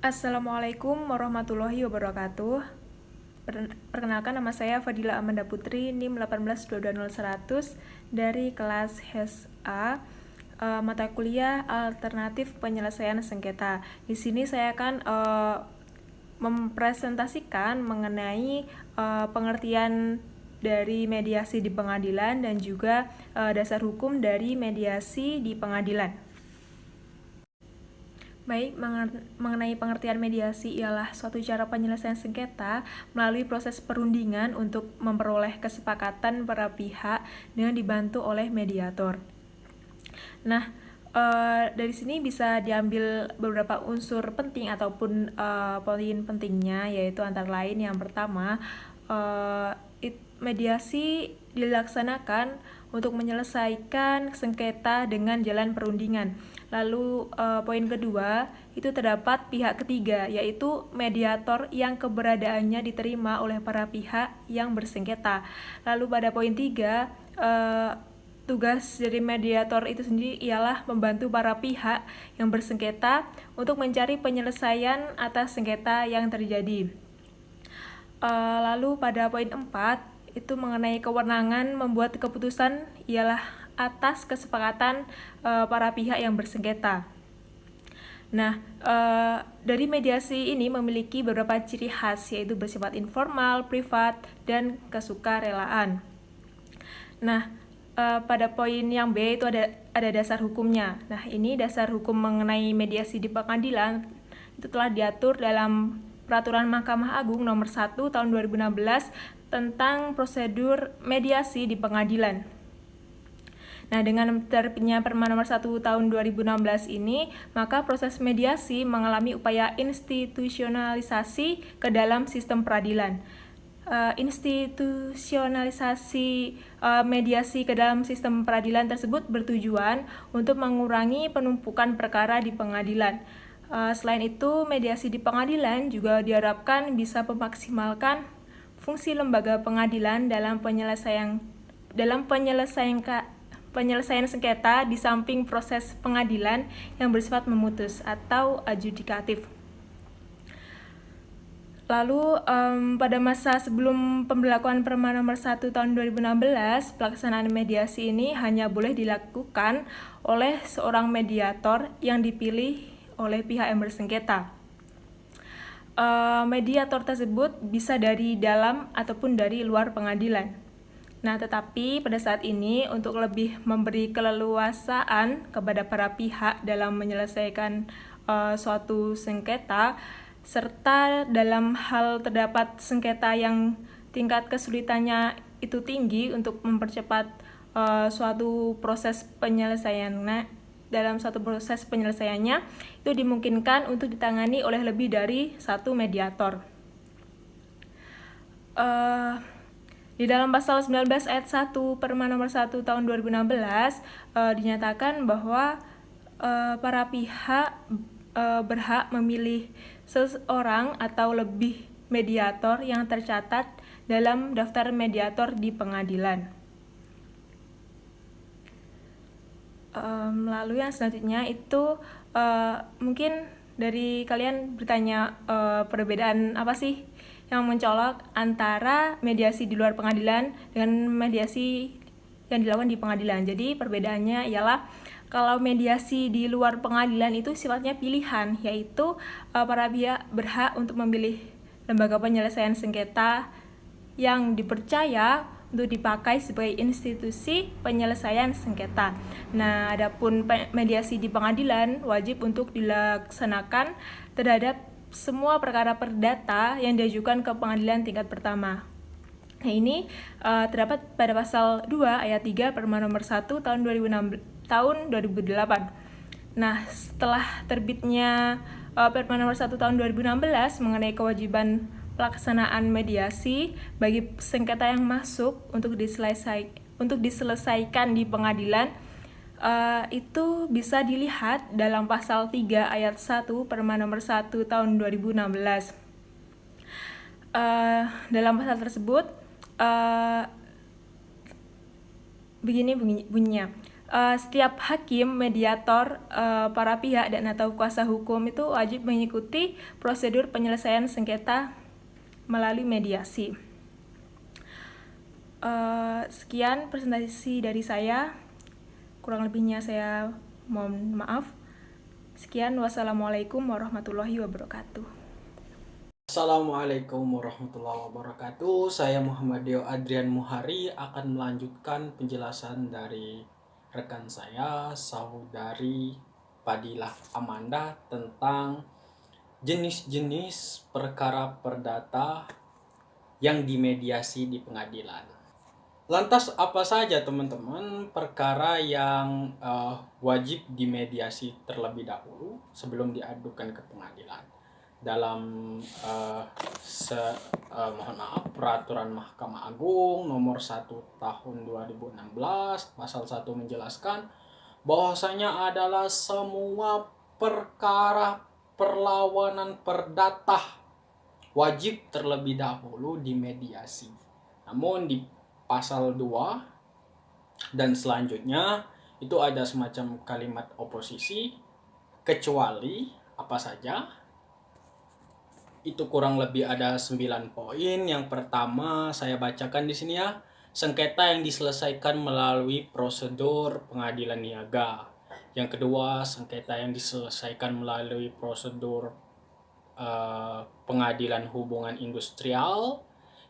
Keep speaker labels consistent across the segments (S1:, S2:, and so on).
S1: Assalamualaikum warahmatullahi wabarakatuh. Perkenalkan, nama saya Fadila Amanda Putri, NIM 18220-100 dari kelas HES-A, mata kuliah alternatif penyelesaian sengketa. Di sini saya akan mempresentasikan mengenai pengertian dari mediasi di pengadilan dan juga dasar hukum dari mediasi di pengadilan. Baik, mengenai pengertian mediasi ialah suatu cara penyelesaian sengketa melalui proses perundingan untuk memperoleh kesepakatan para pihak dengan dibantu oleh mediator. Nah, dari sini bisa diambil beberapa unsur penting ataupun poin pentingnya, yaitu antara lain yang pertama, mediasi dilaksanakan untuk menyelesaikan sengketa dengan jalan perundingan. Lalu poin kedua, itu terdapat pihak ketiga, yaitu mediator yang keberadaannya diterima oleh para pihak yang bersengketa. Lalu pada poin tiga, tugas dari mediator itu sendiri ialah membantu para pihak yang bersengketa untuk mencari penyelesaian atas sengketa yang terjadi. Lalu pada poin 4, itu mengenai kewenangan membuat keputusan ialah atas kesepakatan para pihak yang bersengketa. Nah, dari mediasi ini memiliki beberapa ciri khas, yaitu bersifat informal, privat, dan kesukarelaan. Nah, pada poin yang B itu ada dasar hukumnya. Nah, ini dasar hukum mengenai mediasi di pengadilan itu telah diatur dalam Peraturan Mahkamah Agung Nomor 1 Tahun 2016 tentang prosedur mediasi di pengadilan. Nah, dengan terbitnya Perma Nomor 1 Tahun 2016 ini, maka proses mediasi mengalami upaya institusionalisasi ke dalam sistem peradilan. Institusionalisasi mediasi ke dalam sistem peradilan tersebut bertujuan untuk mengurangi penumpukan perkara di pengadilan. Selain itu, mediasi di pengadilan juga diharapkan bisa memaksimalkan fungsi lembaga pengadilan dalam penyelesaian sengketa di samping proses pengadilan yang bersifat memutus atau adjudikatif. Lalu pada masa sebelum pemberlakuan Perma Nomor 1 Tahun 2016, pelaksanaan mediasi ini hanya boleh dilakukan oleh seorang mediator yang dipilih oleh pihak yang bersengketa. Mediator tersebut bisa dari dalam ataupun dari luar pengadilan. Nah, tetapi pada saat ini untuk lebih memberi keleluasaan kepada para pihak dalam menyelesaikan suatu sengketa, serta dalam hal terdapat sengketa yang tingkat kesulitannya itu tinggi untuk mempercepat suatu proses penyelesaiannya. Dalam suatu proses penyelesaiannya itu dimungkinkan untuk ditangani oleh lebih dari satu mediator. Di dalam pasal 19 ayat 1 Perma Nomor 1 Tahun 2016 dinyatakan bahwa para pihak berhak memilih seseorang atau lebih mediator yang tercatat dalam daftar mediator di pengadilan. Lalu yang selanjutnya itu mungkin dari kalian bertanya perbedaan apa sih yang mencolok antara mediasi di luar pengadilan dengan mediasi yang dilakukan di pengadilan. Jadi perbedaannya ialah kalau mediasi di luar pengadilan itu sifatnya pilihan, yaitu para pihak berhak untuk memilih lembaga penyelesaian sengketa yang dipercaya untuk dipakai sebagai institusi penyelesaian sengketa. Nah, adapun mediasi di pengadilan wajib untuk dilaksanakan terhadap semua perkara perdata yang diajukan ke pengadilan tingkat pertama. Nah, ini terdapat pada pasal 2 ayat 3 Perma Nomor 1 Tahun 2008. Nah, setelah terbitnya Perma Nomor 1 Tahun 2016 mengenai kewajiban pelaksanaan mediasi bagi sengketa yang masuk untuk diselesaikan di pengadilan, itu bisa dilihat dalam pasal 3 ayat 1 Perma Nomor 1 Tahun 2016. Dalam pasal tersebut begini bunyinya. setiap hakim, mediator, para pihak dan atau kuasa hukum itu wajib mengikuti prosedur penyelesaian sengketa melalui mediasi. Sekian presentasi dari saya. Kurang lebihnya saya mohon maaf. Sekian, wassalamualaikum warahmatullahi wabarakatuh.
S2: Assalamualaikum warahmatullahi wabarakatuh. Saya Muhammad Dio Adrian Muhari akan melanjutkan penjelasan dari rekan saya, saudari Padilah Amanda, tentang jenis-jenis perkara perdata yang dimediasi di pengadilan. Lantas apa saja teman-teman perkara yang wajib dimediasi terlebih dahulu sebelum diadukan ke pengadilan? Dalam mohon maaf, Peraturan Mahkamah Agung nomor 1 tahun 2016 pasal 1 menjelaskan bahwasanya adalah semua perkara perlawanan perdata wajib terlebih dahulu dimediasi. Namun di pasal 2 dan selanjutnya itu ada semacam kalimat oposisi, kecuali apa saja. Itu kurang lebih ada 9 poin. Yang pertama saya bacakan di sini ya. Sengketa yang diselesaikan melalui prosedur pengadilan niaga. Yang kedua, sengketa yang diselesaikan melalui prosedur pengadilan hubungan industrial.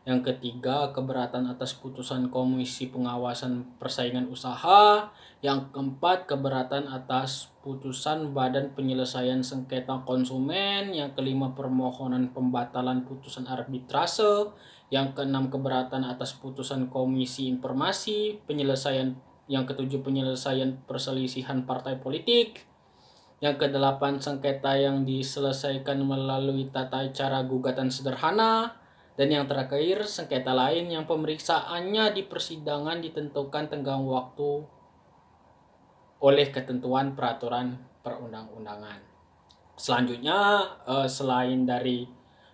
S2: Yang ketiga, keberatan atas putusan Komisi Pengawasan Persaingan Usaha. Yang keempat, keberatan atas putusan Badan Penyelesaian Sengketa Konsumen. Yang kelima, permohonan pembatalan putusan arbitrase. Yang keenam, keberatan atas putusan Komisi Informasi Penyelesaian. Yang ketujuh, penyelesaian perselisihan partai politik. Yang kedelapan, sengketa yang diselesaikan melalui tata cara gugatan sederhana. Dan yang terakhir, sengketa lain yang pemeriksaannya di persidangan ditentukan tenggang waktu oleh ketentuan peraturan perundang-undangan. Selanjutnya, selain dari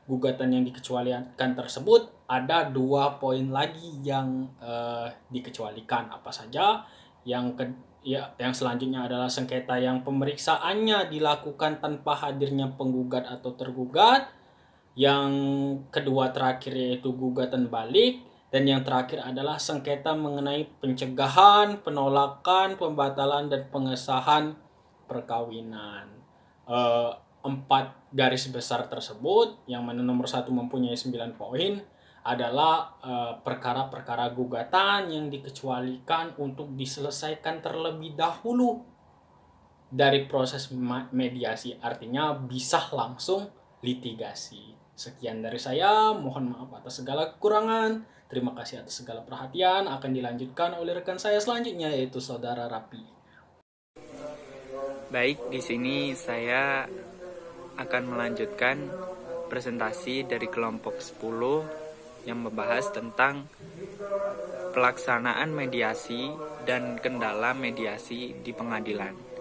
S2: gugatan yang dikecualikan tersebut, ada 2 poin lagi yang dikecualikan. Apa saja? Yang selanjutnya adalah sengketa yang pemeriksaannya dilakukan tanpa hadirnya penggugat atau tergugat. Yang kedua terakhir yaitu gugatan balik. Dan yang terakhir adalah sengketa mengenai pencegahan, penolakan, pembatalan, dan pengesahan perkawinan. 4 garis besar tersebut, yang mana nomor 1 mempunyai 9 poin, adalah perkara-perkara gugatan yang dikecualikan untuk diselesaikan terlebih dahulu dari proses mediasi. Artinya bisa langsung litigasi. Sekian dari saya, mohon maaf atas segala kekurangan. Terima kasih atas segala perhatian. Akan dilanjutkan oleh rekan saya selanjutnya, yaitu Saudara Rapi.
S3: Baik, di sini saya akan melanjutkan presentasi dari kelompok 10 yang membahas tentang pelaksanaan mediasi dan kendala mediasi di pengadilan.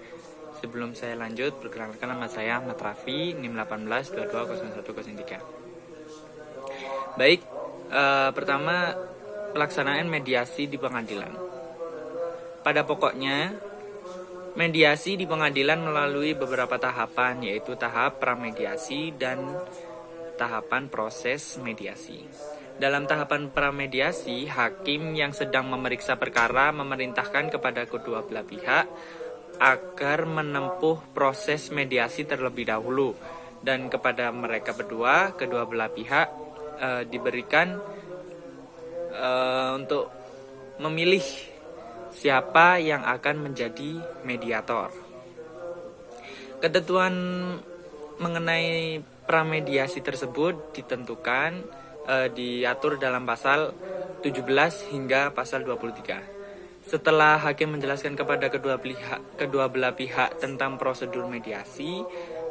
S3: Sebelum saya lanjut, perkenalkan nama saya Ahmad Rafi, NIM 18220103. Baik, pertama, pelaksanaan mediasi di pengadilan. Pada pokoknya, mediasi di pengadilan melalui beberapa tahapan, yaitu tahap pramediasi dan tahapan proses mediasi. Dalam tahapan pramediasi, hakim yang sedang memeriksa perkara memerintahkan kepada kedua belah pihak agar menempuh proses mediasi terlebih dahulu, dan kepada mereka berdua, kedua belah pihak diberikan untuk memilih siapa yang akan menjadi mediator. Ketentuan mengenai pramediasi tersebut ditentukan diatur dalam pasal 17 hingga pasal 23. Setelah hakim menjelaskan kepada kedua belah pihak tentang prosedur mediasi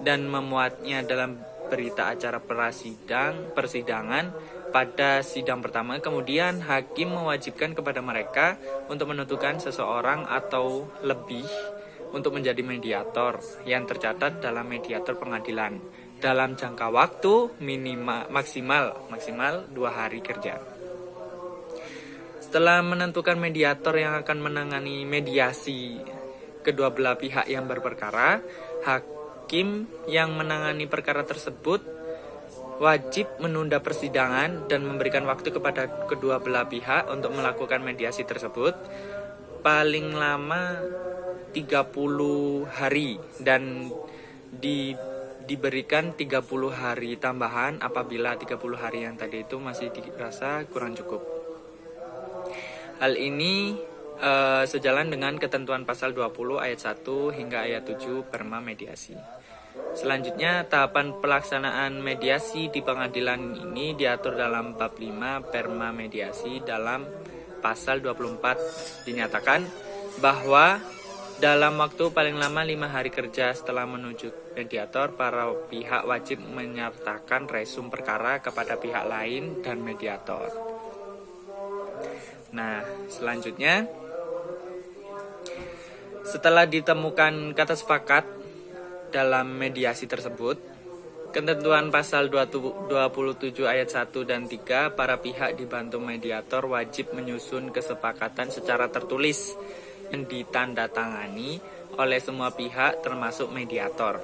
S3: dan memuatnya dalam berita acara persidangan pada sidang pertama, kemudian hakim mewajibkan kepada mereka untuk menentukan seseorang atau lebih untuk menjadi mediator yang tercatat dalam mediator pengadilan dalam jangka waktu maksimal 2 hari kerja. Setelah menentukan mediator yang akan menangani mediasi kedua belah pihak yang berperkara, hakim yang menangani perkara tersebut wajib menunda persidangan dan memberikan waktu kepada kedua belah pihak untuk melakukan mediasi tersebut paling lama 30 hari dan diberikan 30 hari tambahan apabila 30 hari yang tadi itu masih dirasa kurang cukup. Hal ini sejalan dengan ketentuan pasal 20 ayat 1 hingga ayat 7 Perma Mediasi. Selanjutnya, tahapan pelaksanaan mediasi di pengadilan ini diatur dalam bab 5 Perma Mediasi. Dalam pasal 24 dinyatakan bahwa dalam waktu paling lama 5 hari kerja setelah menunjuk mediator, para pihak wajib menyertakan resum perkara kepada pihak lain dan mediator. Nah, selanjutnya, setelah ditemukan kata sepakat dalam mediasi tersebut, ketentuan pasal 27 ayat 1 dan 3, para pihak dibantu mediator wajib menyusun kesepakatan secara tertulis yang ditandatangani oleh semua pihak termasuk mediator.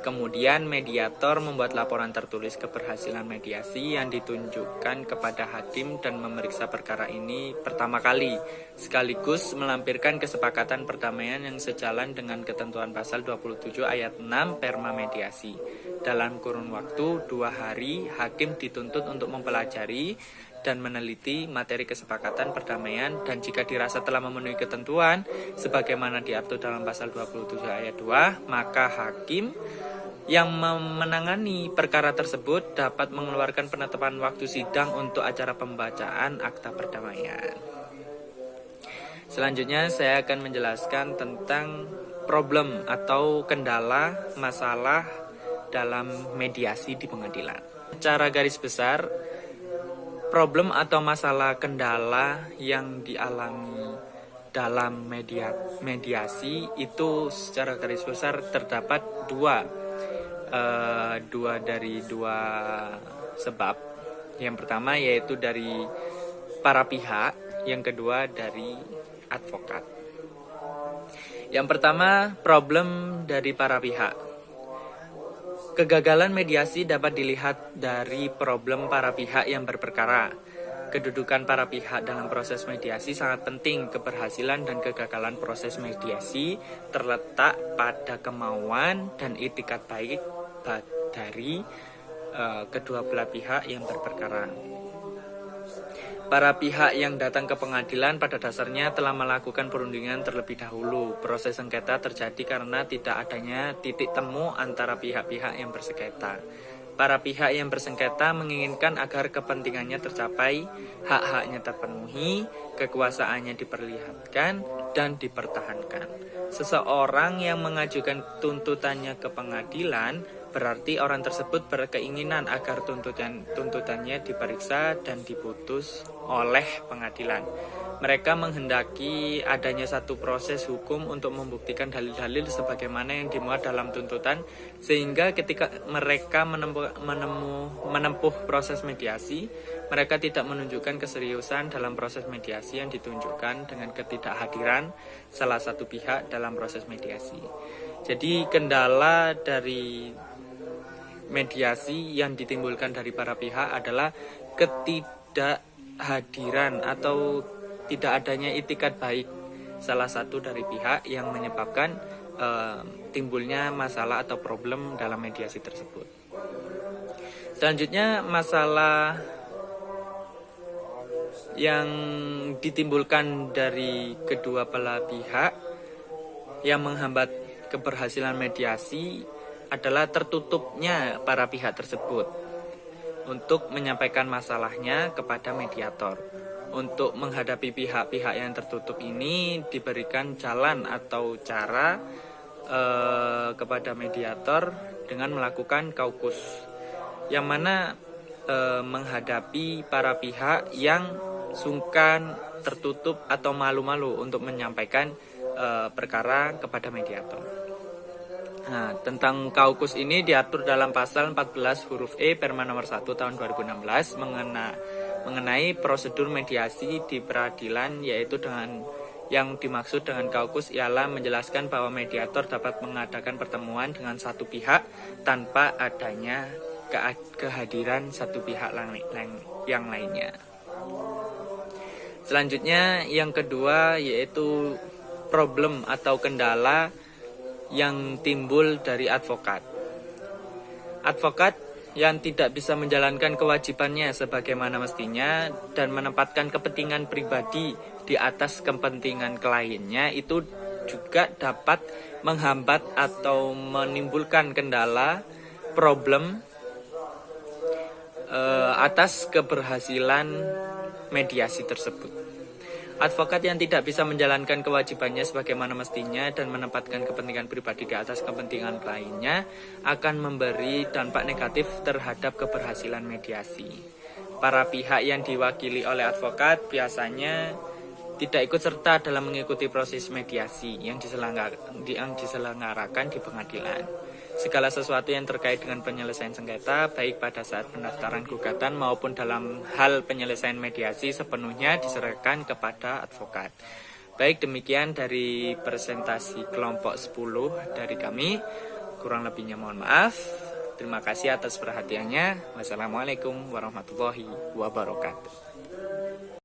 S3: Kemudian mediator membuat laporan tertulis keberhasilan mediasi yang ditunjukkan kepada hakim dan memeriksa perkara ini pertama kali, sekaligus melampirkan kesepakatan perdamaian yang sejalan dengan ketentuan pasal 27 ayat 6 Perma Mediasi. Dalam kurun waktu 2 hari, hakim dituntut untuk mempelajari dan meneliti materi kesepakatan perdamaian, dan jika dirasa telah memenuhi ketentuan sebagaimana diatur dalam pasal 27 ayat 2, maka hakim yang menangani perkara tersebut dapat mengeluarkan penetapan waktu sidang untuk acara pembacaan akta perdamaian. Selanjutnya saya akan menjelaskan tentang problem atau kendala masalah dalam mediasi di pengadilan. Secara garis besar, problem atau masalah kendala yang dialami dalam mediasi itu secara garis besar terdapat dua sebab. Yang pertama yaitu dari para pihak, yang kedua dari advokat. Yang pertama, problem dari para pihak. Kegagalan mediasi dapat dilihat dari problem para pihak yang berperkara. Kedudukan para pihak dalam proses mediasi sangat penting. Keberhasilan dan kegagalan proses mediasi terletak pada kemauan dan itikat baik dari kedua belah pihak yang berperkara. Para pihak yang datang ke pengadilan pada dasarnya telah melakukan perundingan terlebih dahulu. Proses sengketa terjadi karena tidak adanya titik temu antara pihak-pihak yang bersengketa. Para pihak yang bersengketa menginginkan agar kepentingannya tercapai, hak-haknya terpenuhi, kekuasaannya diperlihatkan dan dipertahankan. Seseorang yang mengajukan tuntutannya ke pengadilan berarti orang tersebut berkeinginan agar tuntutannya diperiksa dan diputus oleh pengadilan. Mereka menghendaki adanya satu proses hukum untuk membuktikan dalil-dalil sebagaimana yang dimuat dalam tuntutan, sehingga ketika mereka menempuh proses mediasi, mereka tidak menunjukkan keseriusan dalam proses mediasi yang ditunjukkan dengan ketidakhadiran salah satu pihak dalam proses mediasi. Jadi kendala dari mediasi yang ditimbulkan dari para pihak adalah ketidakhadiran atau tidak adanya itikat baik salah satu dari pihak yang menyebabkan timbulnya masalah atau problem dalam mediasi tersebut. Selanjutnya, masalah yang ditimbulkan dari kedua belah pihak yang menghambat keberhasilan mediasi adalah tertutupnya para pihak tersebut untuk menyampaikan masalahnya kepada mediator. Untuk menghadapi pihak-pihak yang tertutup ini diberikan jalan atau cara kepada mediator dengan melakukan kaukus, yang mana menghadapi para pihak yang sungkan, tertutup atau malu-malu untuk menyampaikan perkara kepada mediator. Nah, tentang kaukus ini diatur dalam pasal 14 huruf E Perma nomor 1 tahun 2016 mengenai prosedur mediasi di peradilan, yaitu dengan yang dimaksud dengan kaukus ialah menjelaskan bahwa mediator dapat mengadakan pertemuan dengan satu pihak tanpa adanya kehadiran satu pihak yang lainnya. Selanjutnya yang kedua yaitu problem atau kendala yang timbul dari advokat. Advokat yang tidak bisa menjalankan kewajibannya sebagaimana mestinya dan menempatkan kepentingan pribadi di atas kepentingan kliennya itu juga dapat menghambat atau menimbulkan kendala problem atas keberhasilan mediasi tersebut. Advokat yang tidak bisa menjalankan kewajibannya sebagaimana mestinya dan menempatkan kepentingan pribadi di atas kepentingan lainnya akan memberi dampak negatif terhadap keberhasilan mediasi. Para pihak yang diwakili oleh advokat biasanya tidak ikut serta dalam mengikuti proses mediasi yang diselenggarakan di pengadilan. Segala sesuatu yang terkait dengan penyelesaian sengketa, baik pada saat pendaftaran gugatan maupun dalam hal penyelesaian mediasi sepenuhnya diserahkan kepada advokat. Baik demikian dari presentasi kelompok 10 dari kami. Kurang lebihnya mohon maaf. Terima kasih atas perhatiannya. Wassalamualaikum warahmatullahi wabarakatuh.